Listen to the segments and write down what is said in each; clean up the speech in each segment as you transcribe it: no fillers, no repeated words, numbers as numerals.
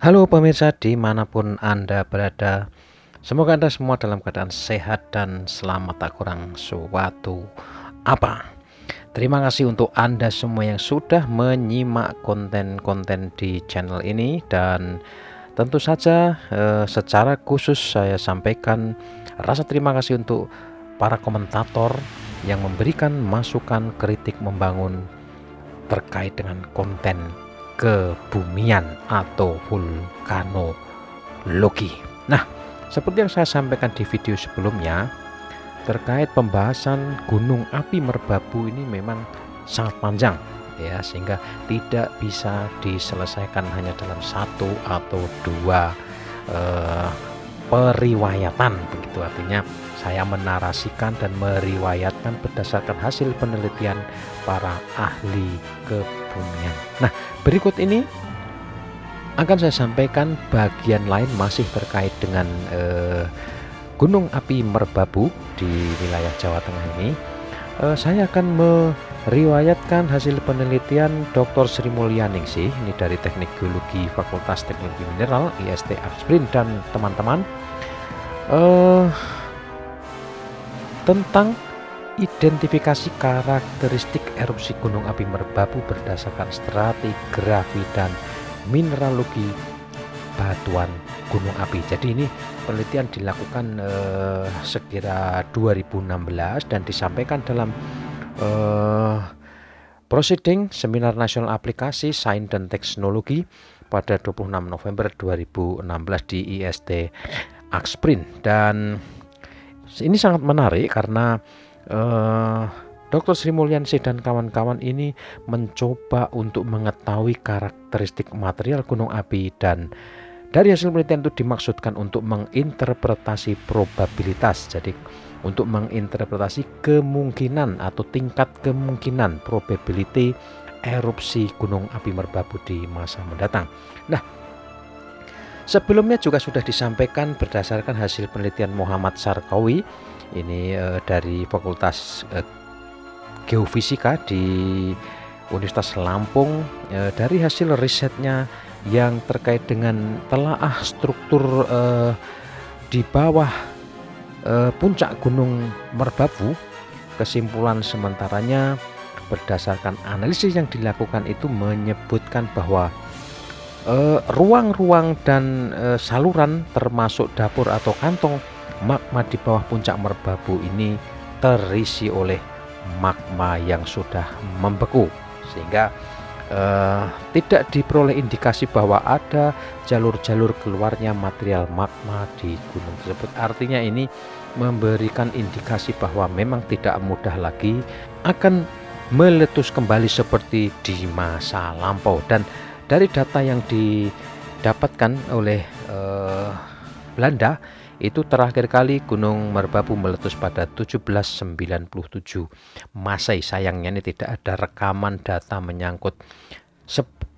Halo pemirsa dimanapun Anda berada, semoga Anda semua dalam keadaan sehat dan selamat tak kurang suatu apa. Terima kasih untuk Anda semua yang sudah menyimak konten-konten di channel ini, dan tentu saja secara khusus saya sampaikan rasa terima kasih untuk para komentator yang memberikan masukan kritik membangun terkait dengan konten kebumian atau vulkanologi. Nah, seperti yang saya sampaikan di video sebelumnya, terkait pembahasan gunung api merbabu ini memang sangat panjang ya, sehingga tidak bisa diselesaikan hanya dalam satu atau dua periwayatan begitu. Artinya saya menarasikan dan meriwayatkan berdasarkan hasil penelitian para ahli kebumian. Nah, berikut ini akan saya sampaikan bagian lain masih terkait dengan gunung api merbabu di wilayah Jawa Tengah ini. Saya akan meriwayatkan hasil penelitian Dr. Sri Mulyaningsih, ini dari Teknik Geologi Fakultas Teknologi Mineral IST Aksprin dan teman-teman, tentang identifikasi karakteristik erupsi gunung api merbabu berdasarkan stratigrafi dan mineralogi batuan gunung api. Jadi ini penelitian dilakukan sekira 2016 dan disampaikan dalam Proceeding Seminar Nasional Aplikasi Sains dan Teknologi pada 26 November 2016 di IST Aksprin. Dan ini sangat menarik karena Dr. Sri Mulyaningsih dan kawan-kawan ini mencoba untuk mengetahui karakteristik material gunung api, dan dari hasil penelitian itu dimaksudkan untuk menginterpretasi probabilitas. Jadi untuk menginterpretasi kemungkinan atau tingkat kemungkinan probability erupsi gunung api merbabu di masa mendatang. Nah, sebelumnya juga sudah disampaikan berdasarkan hasil penelitian Muhammad Sarkawi, ini dari Fakultas Geofisika di Universitas Lampung, dari hasil risetnya yang terkait dengan telaah struktur di bawah puncak gunung merbabu. Kesimpulan sementaranya berdasarkan analisis yang dilakukan itu menyebutkan bahwa ruang-ruang dan saluran termasuk dapur atau kantong magma di bawah puncak merbabu ini terisi oleh magma yang sudah membeku, sehingga tidak diperoleh indikasi bahwa ada jalur-jalur keluarnya material magma di gunung tersebut. Artinya ini memberikan indikasi bahwa memang tidak mudah lagi akan meletus kembali seperti di masa lampau. Dan dari data yang didapatkan oleh Belanda, itu terakhir kali gunung merbabu meletus pada 1797 Masehi. Sayangnya ini tidak ada rekaman data menyangkut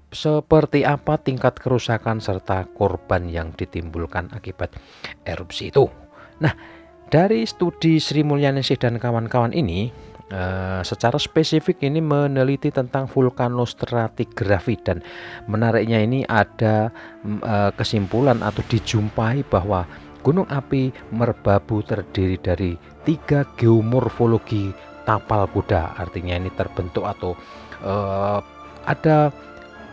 seperti apa tingkat kerusakan serta korban yang ditimbulkan akibat erupsi itu. Nah, dari studi Sri Mulyaningsih dan kawan-kawan ini secara spesifik ini meneliti tentang vulkanostratigrafi, dan menariknya ini ada kesimpulan atau dijumpai bahwa gunung api merbabu terdiri dari 3 geomorfologi tapal kuda. Artinya ini terbentuk atau ada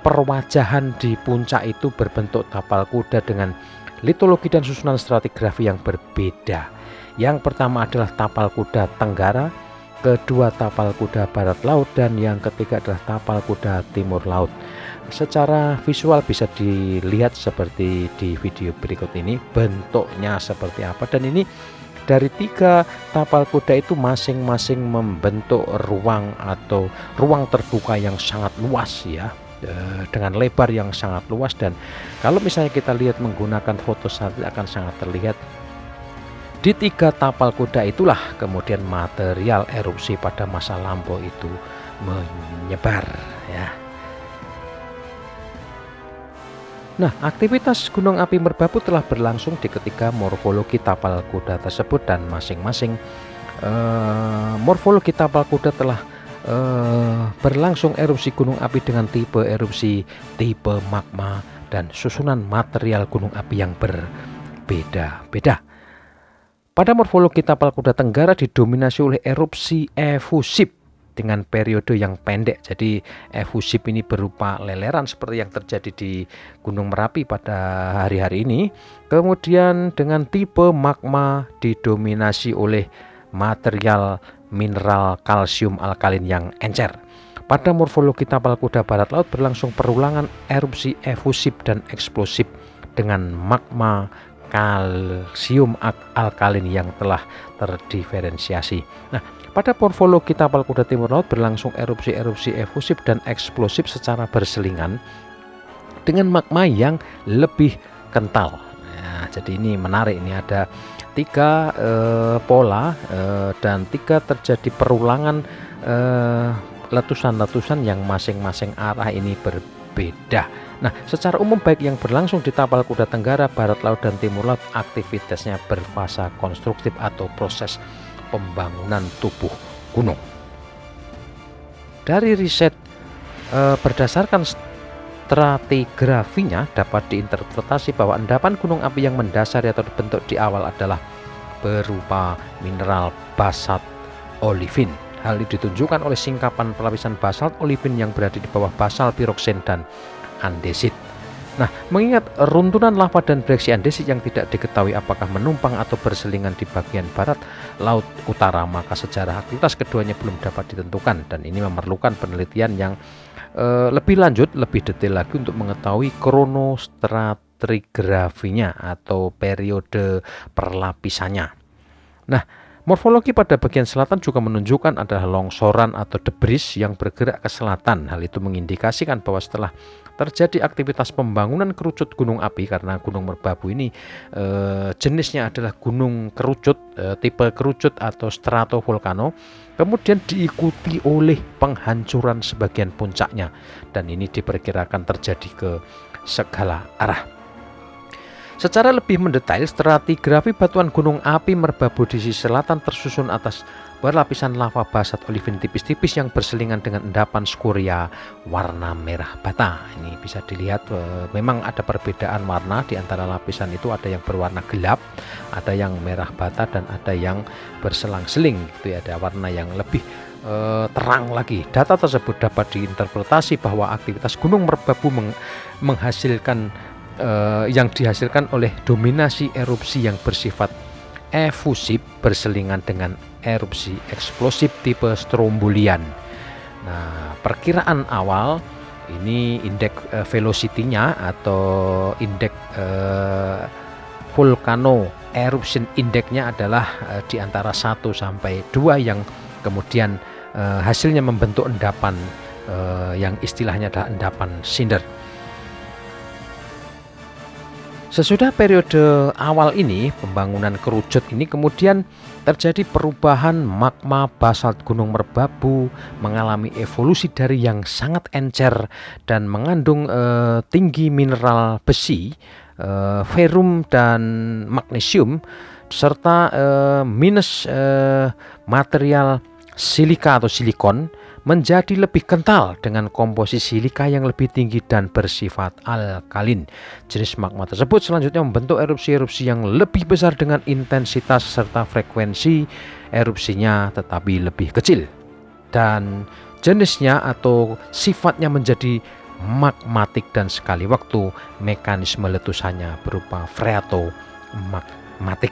perwajahan di puncak itu berbentuk tapal kuda dengan litologi dan susunan stratigrafi yang berbeda. Yang pertama adalah tapal kuda tenggara, kedua tapal kuda barat laut, dan yang ketiga adalah tapal kuda timur laut. Secara visual bisa dilihat seperti di video berikut ini bentuknya seperti apa, dan ini dari 3 tapal kuda itu masing-masing membentuk ruang atau ruang terbuka yang sangat luas ya, dengan lebar yang sangat luas. Dan kalau misalnya kita lihat menggunakan foto satelit akan sangat terlihat di 3 tapal kuda itulah kemudian material erupsi pada masa lampau itu menyebar ya. Nah, aktivitas gunung api merbabu telah berlangsung di ketiga morfologi tapal kuda tersebut, dan masing-masing morfologi tapal kuda telah berlangsung erupsi gunung api dengan tipe erupsi tipe magma dan susunan material gunung api yang berbeda-beda. Pada morfologi tapal kuda Tenggara didominasi oleh erupsi efusif dengan periode yang pendek. Jadi efusif ini berupa leleran seperti yang terjadi di Gunung Merapi pada hari-hari ini. Kemudian dengan tipe magma didominasi oleh material mineral kalsium alkalin yang encer. Pada morfologi tapal kuda barat laut berlangsung perulangan erupsi efusif dan eksplosif dengan magma kalsium alkalin yang telah terdiferensiasi. Nah, pada morfologi tapal kuda timur laut berlangsung erupsi-erupsi efusif dan eksplosif secara berselingan dengan magma yang lebih kental. Nah, jadi ini menarik, ini ada 3 pola dan 3 terjadi perulangan letusan-letusan yang masing-masing arah ini berbeda. Nah, secara umum baik yang berlangsung di tapal kuda Tenggara, barat laut dan timur laut aktivitasnya berfasa konstruktif atau proses pembangunan tubuh gunung. Dari riset berdasarkan stratigrafinya dapat diinterpretasi bahwa endapan gunung api yang mendasari atau dibentuk di awal adalah berupa mineral basalt olivin. Hal ini ditunjukkan oleh singkapan pelapisan basalt olivin yang berada di bawah basalt piroksen dan andesit. Nah, mengingat runtunan lava dan breksi andesit yang tidak diketahui apakah menumpang atau berselingan di bagian barat laut utara, maka sejarah aktivitas keduanya belum dapat ditentukan, dan ini memerlukan penelitian yang lebih lanjut, lebih detail lagi untuk mengetahui kronostratigrafinya atau periode perlapisannya. Nah, morfologi pada bagian selatan juga menunjukkan adalah longsoran atau debris yang bergerak ke selatan. Hal itu mengindikasikan bahwa setelah terjadi aktivitas pembangunan kerucut gunung api, karena Gunung Merbabu ini jenisnya adalah gunung kerucut, tipe kerucut atau stratovolcano, kemudian diikuti oleh penghancuran sebagian puncaknya, dan ini diperkirakan terjadi ke segala arah. Secara lebih mendetail, stratigrafi batuan gunung api Merbabu di sisi selatan tersusun atas berlapisan lava basalt olivin tipis-tipis yang berselingan dengan endapan skoria warna merah bata. Ini bisa dilihat memang ada perbedaan warna di antara lapisan itu, ada yang berwarna gelap, ada yang merah bata, dan ada yang berselang-seling gitu ya, ada warna yang lebih terang lagi. Data tersebut dapat diinterpretasi bahwa aktivitas Gunung Merbabu menghasilkan yang dihasilkan oleh dominasi erupsi yang bersifat efusif berselingan dengan erupsi eksplosif tipe strombolian. Nah, perkiraan awal ini indeks velocity-nya atau indeks volcano eruption index-nya adalah di antara 1 sampai 2 yang kemudian hasilnya membentuk endapan yang istilahnya adalah endapan cinder. Sesudah periode awal ini, pembangunan kerucut ini, kemudian terjadi perubahan magma basalt Gunung Merbabu mengalami evolusi dari yang sangat encer dan mengandung tinggi mineral besi, ferum dan magnesium, serta minus material silika atau silikon, menjadi lebih kental dengan komposisi silika yang lebih tinggi dan bersifat alkalin. Jenis magma tersebut selanjutnya membentuk erupsi-erupsi yang lebih besar dengan intensitas serta frekuensi erupsinya tetapi lebih kecil, dan jenisnya atau sifatnya menjadi magmatik, dan sekali waktu mekanisme letusannya berupa freatomagmatik.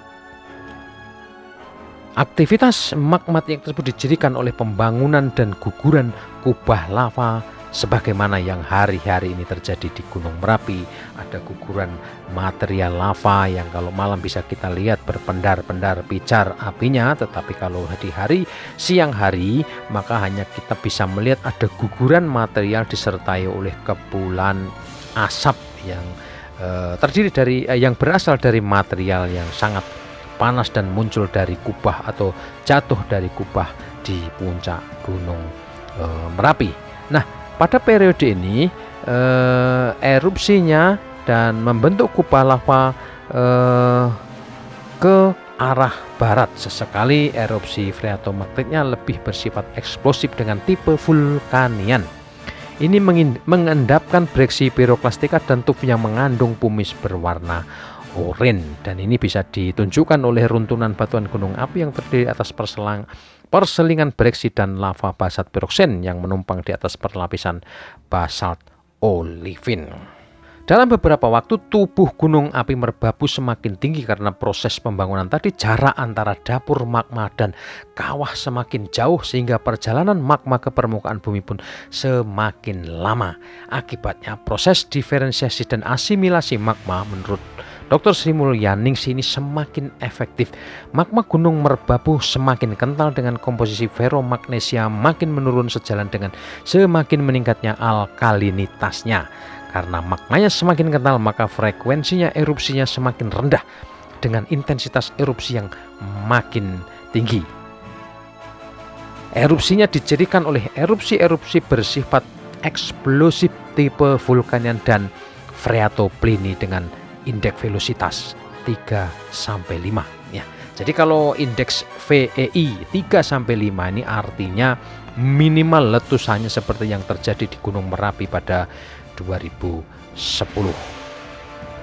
Aktivitas magmatik tersebut dicirikan oleh pembangunan dan guguran kubah lava sebagaimana yang hari-hari ini terjadi di Gunung Merapi. Ada guguran material lava yang kalau malam bisa kita lihat berpendar-pendar pijar apinya, tetapi kalau di hari siang hari maka hanya kita bisa melihat ada guguran material disertai oleh kepulan asap yang terdiri dari yang berasal dari material yang sangat panas dan muncul dari kubah atau jatuh dari kubah di puncak Gunung Merapi. Nah, pada periode ini erupsinya dan membentuk kubah lava ke arah barat. Sesekali erupsi freatomagmatiknya lebih bersifat eksplosif dengan tipe vulkanian. ini mengendapkan breksi piroklastika dan tuff yang mengandung pumice berwarna oranye, dan ini bisa ditunjukkan oleh runtunan batuan gunung api yang terdiri atas perselingan breksi dan lava basalt piroksen yang menumpang di atas perlapisan basalt olivin. Dalam beberapa waktu tubuh gunung api merbabu semakin tinggi karena proses pembangunan tadi. Jarak antara dapur magma dan kawah semakin jauh sehingga perjalanan magma ke permukaan bumi pun semakin lama. Akibatnya proses diferensiasi dan asimilasi magma menurut Dr. Sri Mulyaningsih ini semakin efektif. Magma gunung merbabu semakin kental dengan komposisi feromagnesia makin menurun sejalan dengan semakin meningkatnya alkalinitasnya. Karena magmanya semakin kental, maka frekuensinya erupsinya semakin rendah dengan intensitas erupsi yang makin tinggi. Erupsinya dicirikan oleh erupsi-erupsi bersifat eksplosif tipe vulkanian dan freatoplini dengan indeks velocitas 3-5 ya. Jadi kalau indeks VEI 3-5 ini artinya minimal letusannya seperti yang terjadi di Gunung Merapi pada 2010.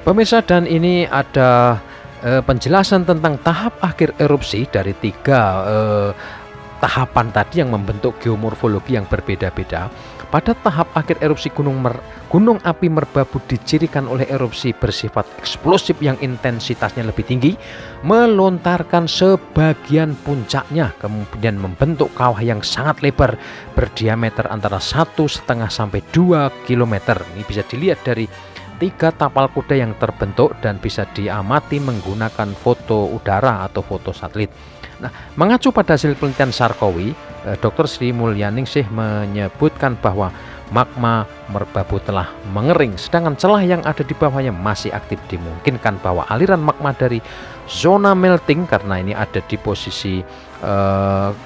Pemirsa, dan ini ada penjelasan tentang tahap akhir erupsi dari 3 tahapan tadi yang membentuk geomorfologi yang berbeda-beda. Pada tahap akhir erupsi gunung api merbabu dicirikan oleh erupsi bersifat eksplosif yang intensitasnya lebih tinggi, melontarkan sebagian puncaknya, kemudian membentuk kawah yang sangat lebar berdiameter antara 1,5 sampai 2 km. Ini bisa dilihat dari 3 tapal kuda yang terbentuk dan bisa diamati menggunakan foto udara atau foto satelit. Nah, mengacu pada hasil penelitian Sarkowi, Dr. Sri Mulyaningsih menyebutkan bahwa magma merbabu telah mengering, sedangkan celah yang ada di bawahnya masih aktif. Dimungkinkan bahwa aliran magma dari zona melting, karena ini ada di posisi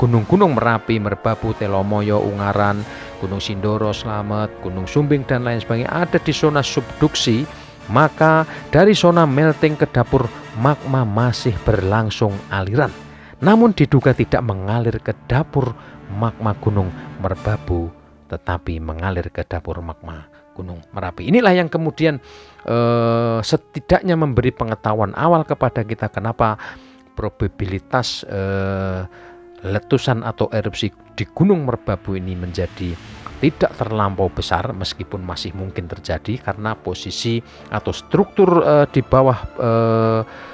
gunung-gunung Merapi, Merbabu, Telomoyo, Ungaran, Gunung Sindoro, Slamet, Gunung Sumbing, dan lain sebagainya ada di zona subduksi, maka dari zona melting ke dapur magma masih berlangsung aliran, namun diduga tidak mengalir ke dapur magma Gunung Merbabu, tetapi mengalir ke dapur magma Gunung Merapi. Inilah yang kemudian setidaknya memberi pengetahuan awal kepada kita kenapa probabilitas letusan atau erupsi di Gunung Merbabu ini menjadi tidak terlampau besar, meskipun masih mungkin terjadi karena posisi atau struktur di bawah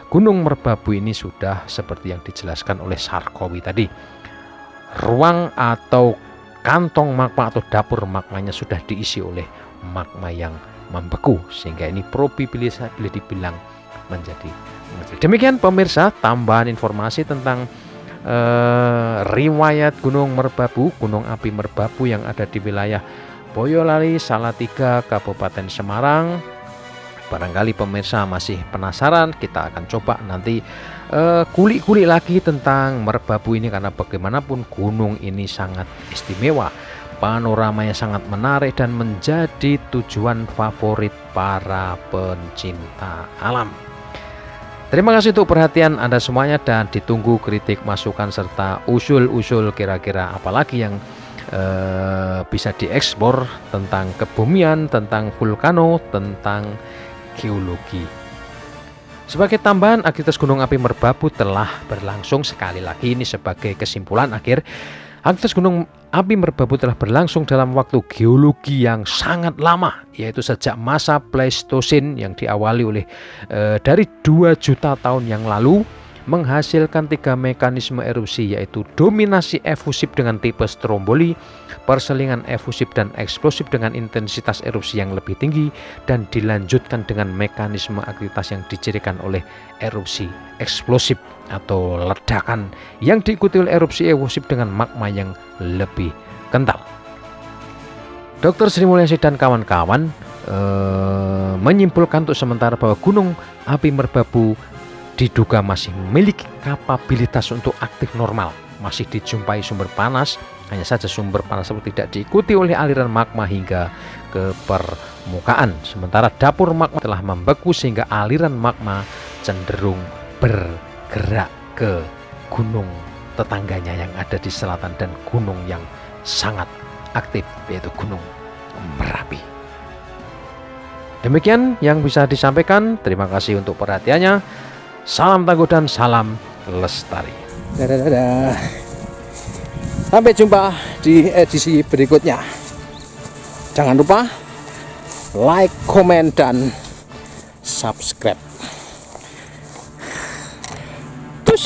Gunung Merbabu ini sudah seperti yang dijelaskan oleh Sarkowi tadi. Ruang atau kantong magma atau dapur magmanya sudah diisi oleh magma yang membeku, sehingga ini probabilitas boleh dibilang menjadi kecil. Demikian pemirsa, tambahan informasi tentang riwayat Gunung Merbabu, gunung api Merbabu yang ada di wilayah Boyolali, Salatiga, Kabupaten Semarang. Barangkali pemirsa masih penasaran, kita akan coba nanti kulik-kulik lagi tentang Merbabu ini, karena bagaimanapun gunung ini sangat istimewa, panoramanya sangat menarik dan menjadi tujuan favorit para pencinta alam. Terima kasih untuk perhatian Anda semuanya, dan ditunggu kritik, masukan, serta usul-usul kira-kira apalagi yang bisa diekspor tentang kebumian, tentang vulkano, tentang geologi. Sebagai tambahan, aktivitas Gunung Api Merbabu telah berlangsung, sekali lagi ini sebagai kesimpulan akhir, aktivitas Gunung Api Merbabu telah berlangsung dalam waktu geologi yang sangat lama, yaitu sejak masa Pleistosen yang diawali oleh dari 2 juta tahun yang lalu, menghasilkan 3 mekanisme erupsi, yaitu dominasi efusif dengan tipe stromboli, perselingan efusif dan eksplosif dengan intensitas erupsi yang lebih tinggi, dan dilanjutkan dengan mekanisme aktivitas yang dicirikan oleh erupsi eksplosif atau ledakan yang diikuti oleh erupsi efusif dengan magma yang lebih kental. Dr. Sri Mulyaningsih dan kawan-kawan menyimpulkan untuk sementara bahwa Gunung Api Merbabu diduga masih memiliki kapabilitas untuk aktif normal. Masih dijumpai sumber panas, hanya saja sumber panas tersebut tidak diikuti oleh aliran magma hingga ke permukaan. Sementara dapur magma telah membeku sehingga aliran magma cenderung bergerak ke gunung tetangganya yang ada di selatan dan gunung yang sangat aktif, yaitu Gunung Merapi. Demikian yang bisa disampaikan. Terima kasih untuk perhatiannya. Salam tangguh dan salam lestari. Dadah. Sampai jumpa di edisi berikutnya. Jangan lupa like, komen, dan subscribe.